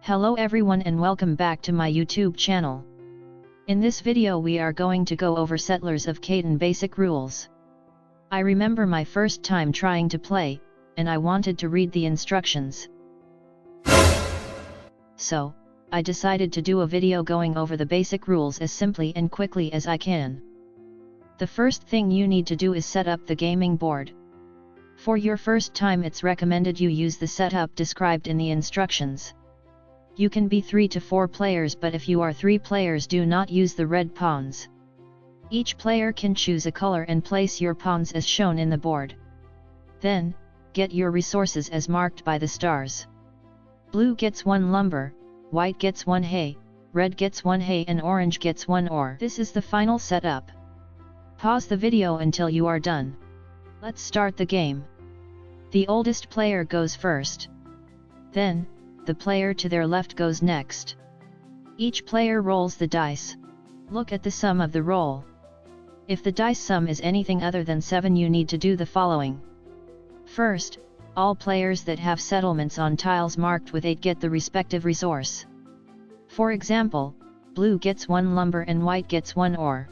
Hello everyone and welcome back to my YouTube channel. In this video we are going to go over Settlers of Catan basic rules. I remember my first time trying to play, and I wanted to read the instructions. So, I decided to do a video going over the basic rules as simply and quickly as I can. The first thing you need to do is set up the gaming board. For your first time it's recommended you use the setup described in the instructions. You can be 3 to 4 players, but if you are 3 players do not use the red pawns. Each player can choose a color and place your pawns as shown in the board. Then, get your resources as marked by the stars. Blue gets 1 lumber, white gets 1 hay, red gets 1 hay and orange gets 1 ore. This is the final setup. Pause the video until you are done. Let's start the game. The oldest player goes first. Then, the player to their left goes next. Each player rolls the dice. Look at the sum of the roll. If the dice sum is anything other than 7, you need to do the following. First, all players that have settlements on tiles marked with 8 get the respective resource. For example, blue gets 1 lumber and white gets 1 ore.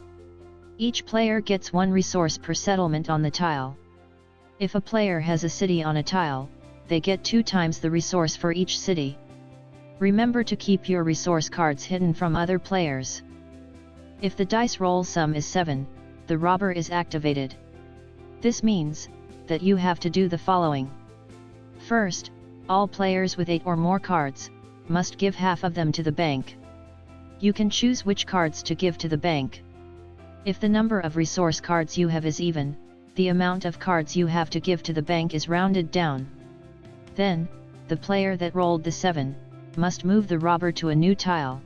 Each player gets 1 resource per settlement on the tile. If a player has a city on a tile, they get 2 times the resource for each city. Remember to keep your resource cards hidden from other players. If the dice roll sum is 7, the robber is activated. This means that you have to do the following. First, all players with 8 or more cards must give half of them to the bank. You can choose which cards to give to the bank. If the number of resource cards you have is even, the amount of cards you have to give to the bank is rounded down. Then, the player that rolled the 7 must move the robber to a new tile.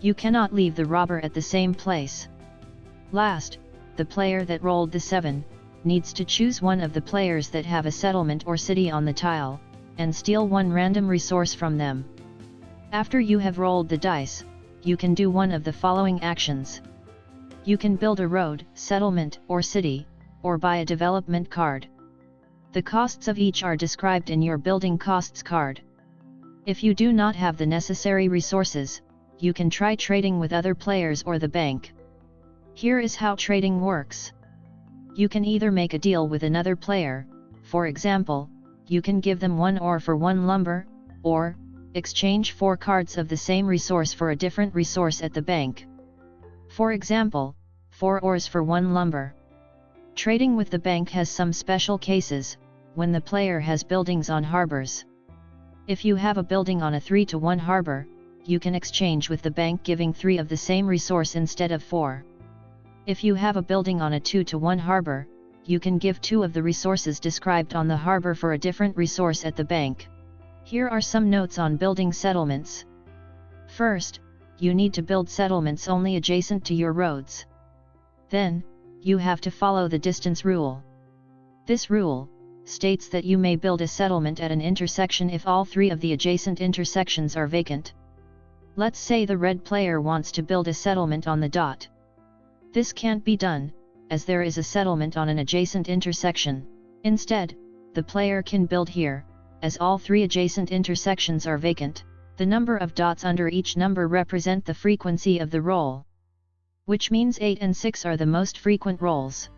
You cannot leave the robber at the same place. Last, the player that rolled the 7 needs to choose one of the players that have a settlement or city on the tile, and steal 1 random resource from them. After you have rolled the dice, you can do one of the following actions. You can build a road, settlement, or city, or buy a development card. The costs of each are described in your building costs card. If you do not have the necessary resources, you can try trading with other players or the bank. Here is how trading works. You can either make a deal with another player, for example, you can give them 1 ore for 1 lumber, or exchange 4 cards of the same resource for a different resource at the bank. For example, 4 ores for 1 lumber. Trading with the bank has some special cases, when the player has buildings on harbors. If you have a building on a 3-to-1 harbor, you can exchange with the bank giving 3 of the same resource instead of 4. If you have a building on a 2-to-1 harbor, you can give 2 of the resources described on the harbor for a different resource at the bank. Here are some notes on building settlements. First, you need to build settlements only adjacent to your roads. Then, you have to follow the distance rule. This rule states that you may build a settlement at an intersection if all 3 of the adjacent intersections are vacant. Let's say the red player wants to build a settlement on the dot. This can't be done, as there is a settlement on an adjacent intersection. Instead, the player can build here, as all 3 adjacent intersections are vacant. The number of dots under each number represent the frequency of the roll, which means 8 and 6 are the most frequent rolls.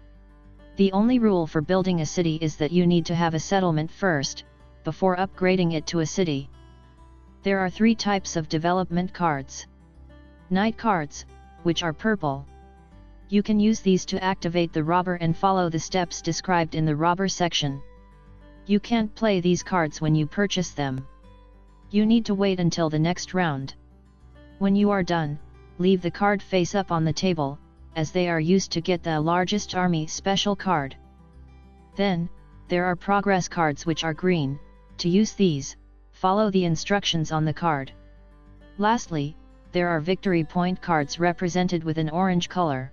The only rule for building a city is that you need to have a settlement first, before upgrading it to a city. There are 3 types of development cards. Night cards, which are purple. You can use these to activate the robber and follow the steps described in the robber section. You can't play these cards when you purchase them. You need to wait until the next round. When you are done, leave the card face up on the table, as they are used to get the largest army special card. Then, there are progress cards which are green. To use these, follow the instructions on the card. Lastly, there are victory point cards represented with an orange color.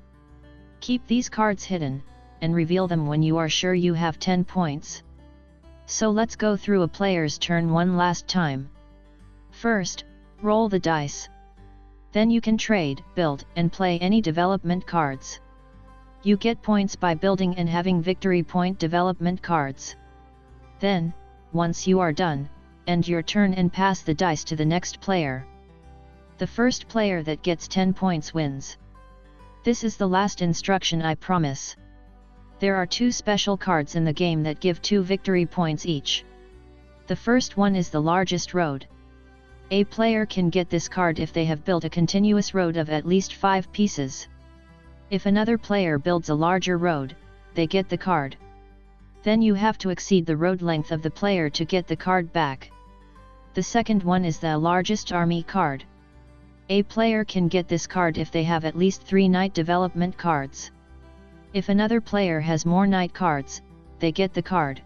Keep these cards hidden, and reveal them when you are sure you have 10 points. So let's go through a player's turn one last time. First, roll the dice. Then you can trade, build, and play any development cards. You get points by building and having victory point development cards. Then, once you are done, end your turn and pass the dice to the next player. The first player that gets 10 points wins. This is the last instruction, I promise. There are 2 special cards in the game that give 2 victory points each. The first one is the largest road. A player can get this card if they have built a continuous road of at least 5 pieces. If another player builds a larger road, they get the card. Then you have to exceed the road length of the player to get the card back. The second one is the largest army card. A player can get this card if they have at least 3 knight development cards. If another player has more knight cards, they get the card.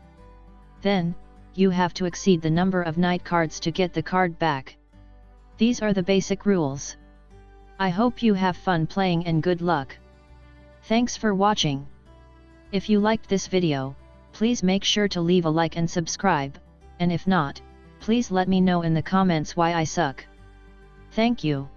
Then, you have to exceed the number of knight cards to get the card back. These are the basic rules. I hope you have fun playing and good luck. Thanks for watching. If you liked this video, please make sure to leave a like and subscribe, and if not, please let me know in the comments why I suck. Thank you.